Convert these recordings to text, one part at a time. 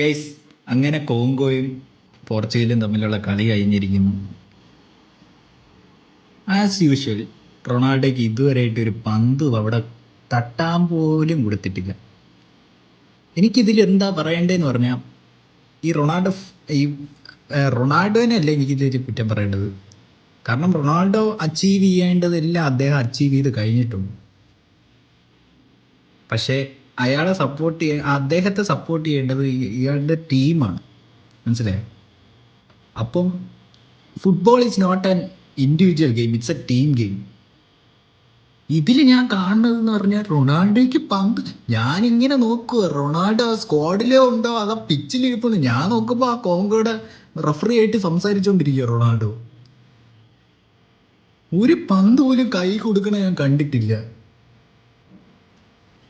Guys, അങ്ങനെ കോങ്കോയും പോർച്ചുഗലും തമ്മിലുള്ള കളി കഴിഞ്ഞിരിക്കുന്നു. ആസ് യൂഷ്വൽ റൊണാൾഡോയ്ക്ക് ഇതുവരെയായിട്ട് ഒരു പന്ത് അവിടെ തട്ടാൻ പോലും കൊടുത്തിട്ടില്ല. എനിക്കിതിൽ എന്താ പറയേണ്ടതെന്ന് പറഞ്ഞാൽ ഈ ഈ റൊണാൾഡോനെയല്ല എനിക്കിതിൽ കുറ്റം പറയേണ്ടത്. കാരണം റൊണാൾഡോ അച്ചീവ് ചെയ്യേണ്ടതെല്ലാം അദ്ദേഹം അച്ചീവ് ചെയ്ത് കഴിഞ്ഞിട്ടുണ്ട്. പക്ഷേ അദ്ദേഹത്തെ സപ്പോർട്ട് ചെയ്യേണ്ടത് ഇയാളുടെ ടീമാണ്. മനസ്സിലായോ? അപ്പം football is not an individual game, it's a team game. ഇതിൽ ഞാൻ കാണുന്നതെന്ന് പറഞ്ഞാൽ റൊണാൾഡോയ്ക്ക് പന്ത്, ഞാനിങ്ങനെ നോക്കുക റൊണാൾഡോ സ്ക്വാഡിലോ ഉണ്ടോ അതോ പിച്ചിലിരിക്കുന്നു. ഞാൻ നോക്കുമ്പോൾ ആ കോങ്കോയുടെ റഫറി ആയിട്ട് സംസാരിച്ചുകൊണ്ടിരിക്കുക റൊണാൾഡോ. ഒരു പന്ത് പോലും കൈ കൊടുക്കണ ഞാൻ കണ്ടിട്ടില്ല.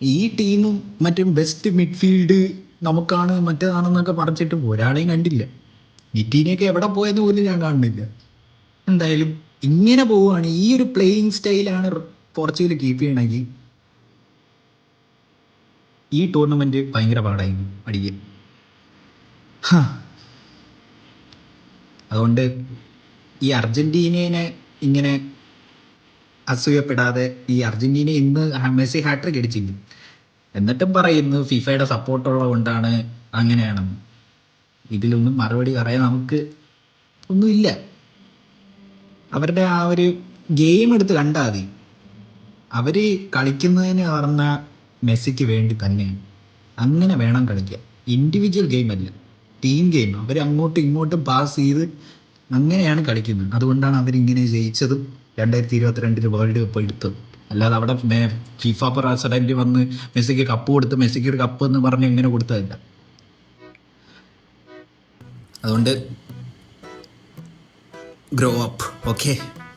ഈ ടീമും മറ്റേ ബെസ്റ്റ് മിഡ്ഫീൽഡ് നമുക്കാണ് മറ്റേതാണെന്നൊക്കെ പറഞ്ഞിട്ട് ഒരാളെയും കണ്ടില്ല. ഈ ടീമൊക്കെ എവിടെ പോയെന്ന് പോലും ഞാൻ കാണുന്നില്ല. എന്തായാലും ഇങ്ങനെ പോവുകയാണ്, ഈ ഒരു പ്ലേയിങ് സ്റ്റൈലാണ് പോർച്ചുഗൽ കീപ്പ് ചെയ്യണമെങ്കിൽ ഈ ടൂർണമെന്റ് ഭയങ്കര പാടായിരിക്കും അടിക്കാൻ. അതുകൊണ്ട് ഈ അർജന്റീനയെ ഇങ്ങനെ അസൂയപ്പെടാതെ, ഈ അർജന്റീന ഇന്ന് മെസ്സി ഹാട്രിക് അടിച്ചില്ല എന്നിട്ടും പറയുന്നു ഫിഫയുടെ സപ്പോർട്ടുള്ളത് കൊണ്ടാണ് അങ്ങനെയാണെന്ന്. ഇതിലൊന്നും മറുപടി പറയാൻ നമുക്ക് ഒന്നുമില്ല. അവരുടെ ആ ഒരു ഗെയിം എടുത്ത് കണ്ടാൽ മതി. അവർ കളിക്കുന്നതിന് പറഞ്ഞാൽ മെസ്സിക്ക് വേണ്ടി തന്നെയാണ്. അങ്ങനെ വേണം കളിക്കാൻ. ഇൻഡിവിജ്വൽ ഗെയിം അല്ല, ടീം ഗെയിം. അവർ അങ്ങോട്ടും ഇങ്ങോട്ടും പാസ് ചെയ്ത് അങ്ങനെയാണ് കളിക്കുന്നത്. അതുകൊണ്ടാണ് അവരിങ്ങനെ ജയിച്ചതും 2022 വേൾഡ് കപ്പ് എടുത്തത്. അല്ലാതെ അവിടെ ഫിഫ പ്രസിഡന്റ് വന്ന് മെസ്സിക്ക് കപ്പ് കൊടുത്ത് മെസ്സിക്ക് ഒരു കപ്പ് എന്ന് പറഞ്ഞ് എങ്ങനെ കൊടുത്തതല്ല. അതുകൊണ്ട് ഗ്രോ അപ്പ്, ഓക്കെ.